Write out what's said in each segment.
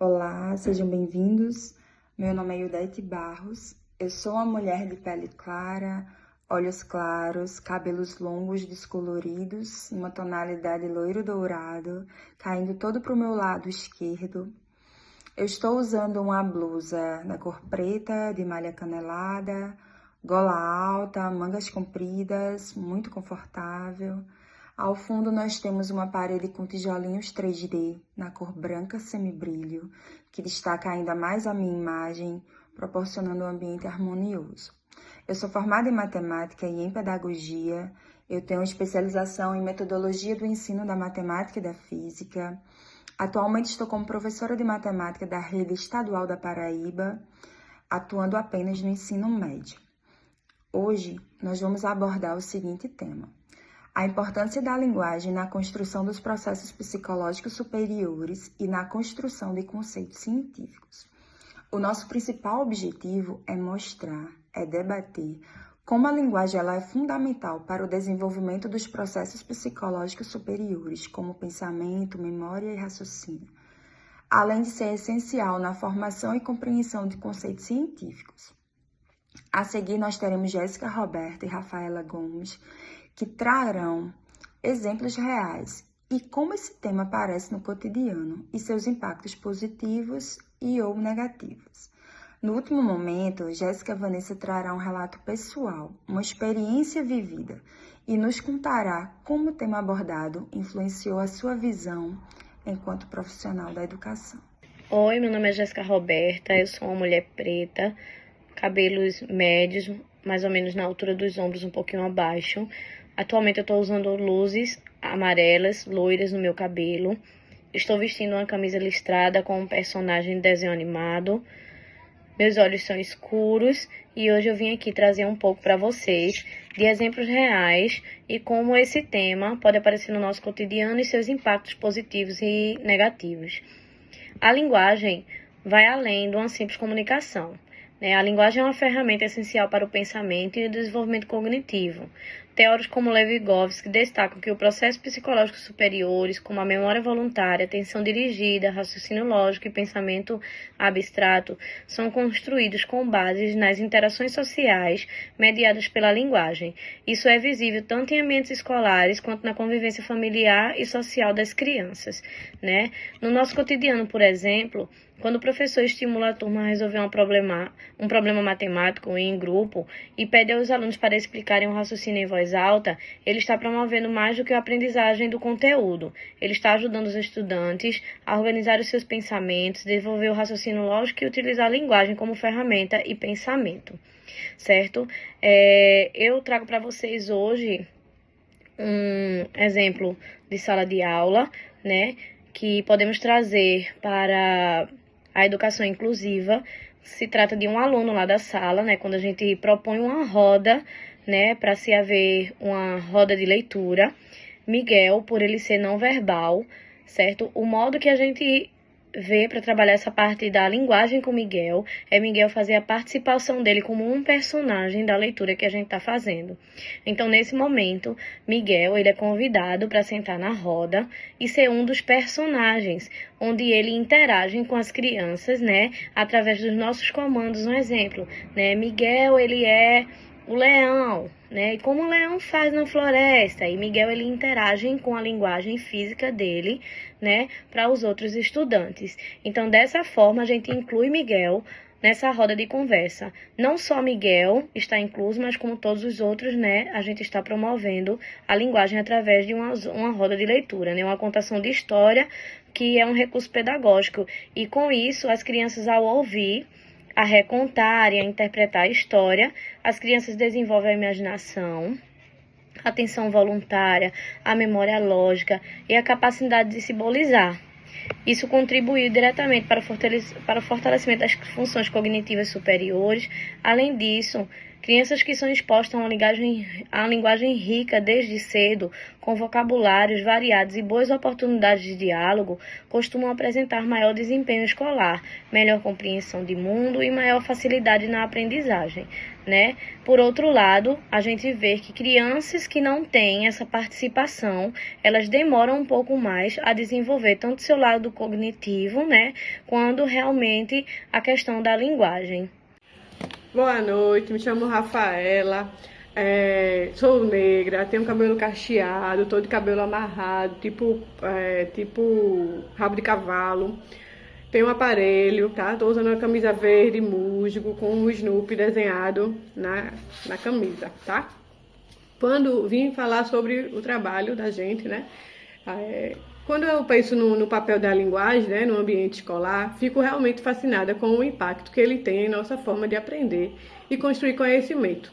Olá, sejam bem-vindos. Meu nome é Ildete Barros. Eu sou uma mulher de pele clara, olhos claros, cabelos longos descoloridos, uma tonalidade loiro-dourado, caindo todo para o meu lado esquerdo. Eu estou usando uma blusa da cor preta, de malha canelada, gola alta, mangas compridas, muito confortável. Ao fundo nós temos uma parede com tijolinhos 3D na cor branca semibrilho, que destaca ainda mais a minha imagem, proporcionando um ambiente harmonioso. Eu sou formada em matemática e em pedagogia, eu tenho especialização em metodologia do ensino da matemática e da física. Atualmente estou como professora de matemática da Rede Estadual da Paraíba, atuando apenas no ensino médio. Hoje nós vamos abordar o seguinte tema: a importância da linguagem na construção dos processos psicológicos superiores e na construção de conceitos científicos. O nosso principal objetivo é mostrar, debater como a linguagem ela é fundamental para o desenvolvimento dos processos psicológicos superiores, como pensamento, memória e raciocínio, além de ser essencial na formação e compreensão de conceitos científicos. A seguir, nós teremos Jéssica Roberta e Rafaela Gomes, que trarão exemplos reais e como esse tema aparece no cotidiano e seus impactos positivos e ou negativos. No último momento, Jéssica e Vanessa trarão um relato pessoal, uma experiência vivida e nos contará como o tema abordado influenciou a sua visão enquanto profissional da educação. Oi, meu nome é Jéssica Roberta, eu sou uma mulher preta, cabelos médios, mais ou menos na altura dos ombros, um pouquinho abaixo. Atualmente eu estou usando luzes amarelas, loiras no meu cabelo. Estou vestindo uma camisa listrada com um personagem de desenho animado. Meus olhos são escuros e hoje eu vim aqui trazer um pouco para vocês de exemplos reais e como esse tema pode aparecer no nosso cotidiano e seus impactos positivos e negativos. A linguagem vai além de uma simples comunicação. A linguagem é uma ferramenta essencial para o pensamento e o desenvolvimento cognitivo. Teóricos como Levi-Vygotsky destacam que o processo psicológico superiores, como a memória voluntária, atenção dirigida, raciocínio lógico e pensamento abstrato, são construídos com bases nas interações sociais mediadas pela linguagem. Isso é visível tanto em ambientes escolares quanto na convivência familiar e social das crianças. No nosso cotidiano, por exemplo, quando o professor estimula a turma a resolver um problema matemático em grupo e pede aos alunos para explicarem um raciocínio em voz alta, ele está promovendo mais do que a aprendizagem do conteúdo. Ele está ajudando os estudantes a organizar os seus pensamentos, desenvolver o raciocínio lógico e utilizar a linguagem como ferramenta e pensamento, certo? Eu trago para vocês hoje um exemplo de sala de aula, que podemos trazer para a educação inclusiva. Se trata de um aluno lá da sala, quando a gente propõe uma roda, para se haver uma roda de leitura. Miguel, por ele ser não verbal, certo? O modo que a gente vê para trabalhar essa parte da linguagem com Miguel é Miguel fazer a participação dele como um personagem da leitura que a gente está fazendo. Então, nesse momento, Miguel ele é convidado para sentar na roda e ser um dos personagens, onde ele interage com as crianças, através dos nossos comandos. Um exemplo, Miguel ele é o leão, e como o leão faz na floresta, e Miguel ele interage com a linguagem física dele, para os outros estudantes. Então, dessa forma, a gente inclui Miguel nessa roda de conversa. Não só Miguel está incluso, mas como todos os outros, a gente está promovendo a linguagem através de uma roda de leitura, uma contação de história, que é um recurso pedagógico. E com isso, as crianças, ao ouvir, a recontar e a interpretar a história, as crianças desenvolvem a imaginação, a atenção voluntária, a memória lógica e a capacidade de simbolizar. Isso contribuiu diretamente para o fortalecimento das funções cognitivas superiores. Além disso, crianças que são expostas a uma linguagem rica desde cedo, com vocabulários variados e boas oportunidades de diálogo, costumam apresentar maior desempenho escolar, melhor compreensão de mundo e maior facilidade na aprendizagem. né? Por outro lado, a gente vê que crianças que não têm essa participação, elas demoram um pouco mais a desenvolver tanto seu lado cognitivo, né, quanto realmente a questão da linguagem. Boa noite, me chamo Rafaela, sou negra, tenho cabelo cacheado, tô de cabelo amarrado, tipo rabo de cavalo. Tenho um aparelho, tá? Tô usando uma camisa verde musgo com um Snoopy desenhado na camisa, tá? Quando vim falar sobre o trabalho da gente, né? Quando eu penso no papel da linguagem, né, no ambiente escolar, fico realmente fascinada com o impacto que ele tem em nossa forma de aprender e construir conhecimento.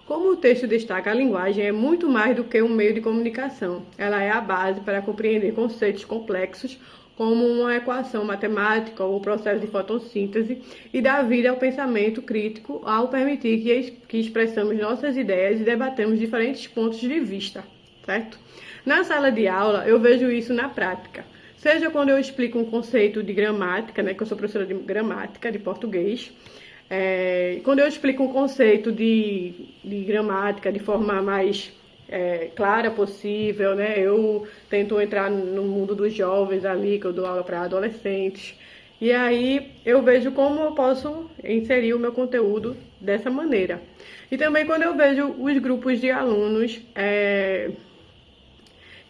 Como o texto destaca, a linguagem é muito mais do que um meio de comunicação. Ela é a base para compreender conceitos complexos, como uma equação matemática ou o processo de fotossíntese, e dá vida ao pensamento crítico ao permitir que expressamos nossas ideias e debatamos diferentes pontos de vista, certo? Na sala de aula, eu vejo isso na prática. Seja quando eu explico um conceito de gramática, né, que eu sou professora de gramática, de português, quando eu explico um conceito de gramática de forma mais clara possível, né? Eu tento entrar no mundo dos jovens ali, que eu dou aula para adolescentes. E aí eu vejo como eu posso inserir o meu conteúdo dessa maneira. E também quando eu vejo os grupos de alunos,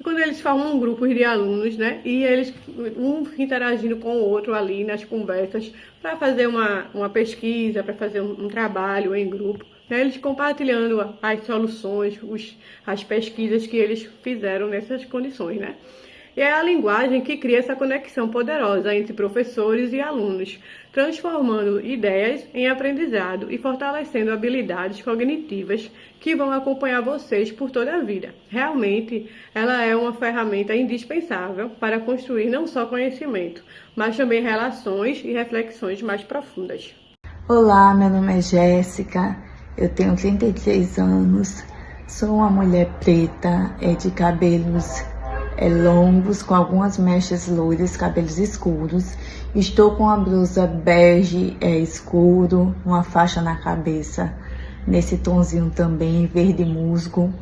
quando eles formam grupos de alunos, né? E eles um interagindo com o outro ali nas conversas para fazer uma pesquisa, para fazer um trabalho em grupo. Eles compartilhando as soluções, as pesquisas que eles fizeram nessas condições, né? E é a linguagem que cria essa conexão poderosa entre professores e alunos, transformando ideias em aprendizado e fortalecendo habilidades cognitivas que vão acompanhar vocês por toda a vida. Realmente, ela é uma ferramenta indispensável para construir não só conhecimento, mas também relações e reflexões mais profundas. Olá, meu nome é Jéssica. Eu tenho 33 anos, sou uma mulher preta, de cabelos longos, com algumas mechas loiras, cabelos escuros. Estou com uma blusa bege escuro, uma faixa na cabeça, nesse tonzinho também, verde musgo.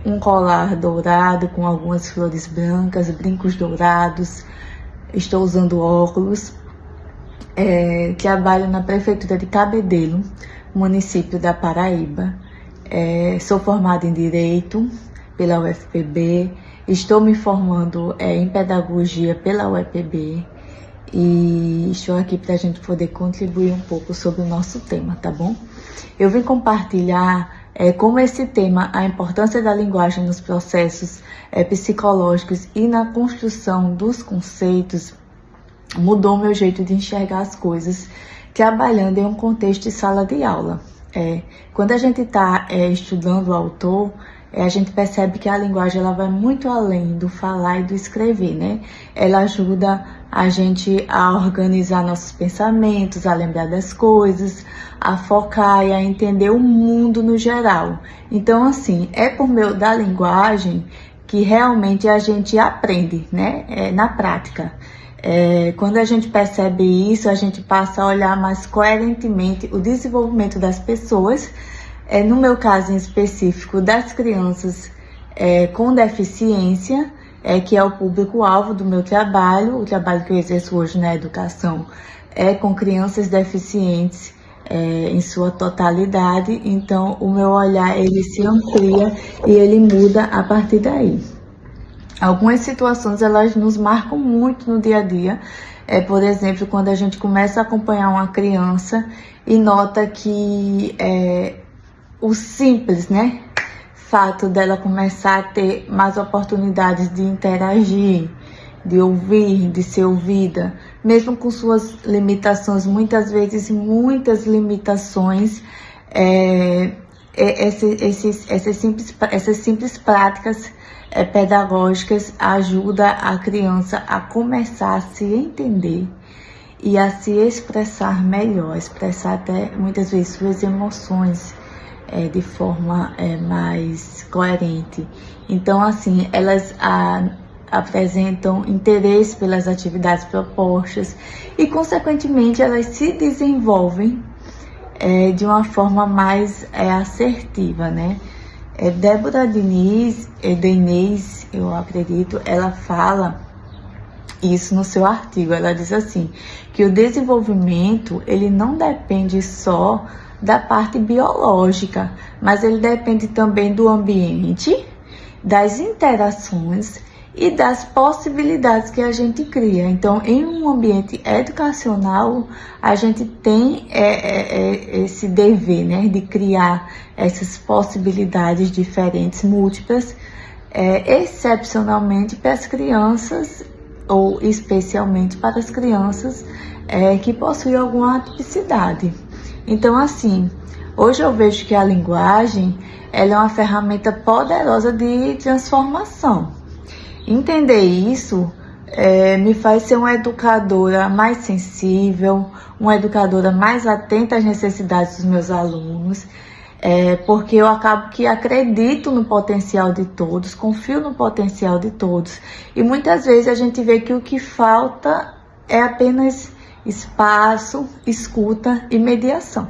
Um colar dourado com algumas flores brancas, brincos dourados. Estou usando óculos. Trabalho na prefeitura de Cabedelo, município da Paraíba. Sou formada em Direito pela UFPB, estou me formando em Pedagogia pela UEPB e estou aqui para a gente poder contribuir um pouco sobre o nosso tema, tá bom? Eu vim compartilhar como esse tema, a importância da linguagem nos processos psicológicos e na construção dos conceitos, mudou meu jeito de enxergar as coisas, trabalhando em um contexto de sala de aula. Quando a gente está estudando o autor, a gente percebe que a linguagem ela vai muito além do falar e do escrever, né? Ela ajuda a gente a organizar nossos pensamentos, a lembrar das coisas, a focar e a entender o mundo no geral. Então, assim, é por meio da linguagem que realmente a gente aprende, né? Na prática. Quando a gente percebe isso, a gente passa a olhar mais coerentemente o desenvolvimento das pessoas, no meu caso em específico, das crianças com deficiência, que é o público-alvo do meu trabalho. O trabalho que eu exerço hoje na educação é com crianças deficientes em sua totalidade, então o meu olhar ele se amplia e ele muda a partir daí. Algumas situações elas nos marcam muito no dia a dia, por exemplo, quando a gente começa a acompanhar uma criança e nota que o simples, né, fato dela começar a ter mais oportunidades de interagir, de ouvir, de ser ouvida, mesmo com suas limitações, muitas vezes muitas limitações, essas simples práticas pedagógicas ajudam a criança a começar a se entender e a se expressar melhor, expressar até muitas vezes suas emoções de forma mais coerente. Então, assim, elas apresentam interesse pelas atividades propostas e, consequentemente, elas se desenvolvem de uma forma mais assertiva, né? Débora Diniz, Denise, eu acredito, ela fala isso no seu artigo. Ela diz assim, que o desenvolvimento, ele não depende só da parte biológica, mas ele depende também do ambiente, das interações e das possibilidades que a gente cria. Então, em um ambiente educacional, a gente tem esse dever, né, de criar essas possibilidades diferentes, múltiplas, excepcionalmente para as crianças, ou especialmente para as crianças que possuem alguma atipicidade. Então, assim, hoje eu vejo que a linguagem, ela é uma ferramenta poderosa de transformação. Entender isso me faz ser uma educadora mais sensível, uma educadora mais atenta às necessidades dos meus alunos, porque eu acabo que acredito no potencial de todos, confio no potencial de todos. E muitas vezes a gente vê que o que falta é apenas espaço, escuta e mediação.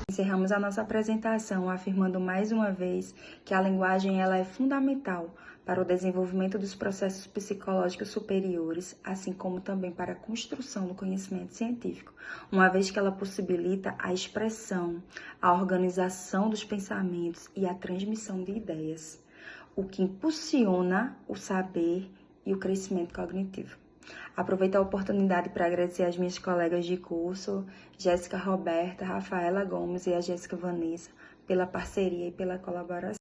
Encerramos a nossa apresentação afirmando mais uma vez que a linguagem ela é fundamental para o desenvolvimento dos processos psicológicos superiores, assim como também para a construção do conhecimento científico, uma vez que ela possibilita a expressão, a organização dos pensamentos e a transmissão de ideias, o que impulsiona o saber e o crescimento cognitivo. Aproveito a oportunidade para agradecer às minhas colegas de curso, Jéssica Roberta, Rafaela Gomes e a Jéssica Vanessa, pela parceria e pela colaboração.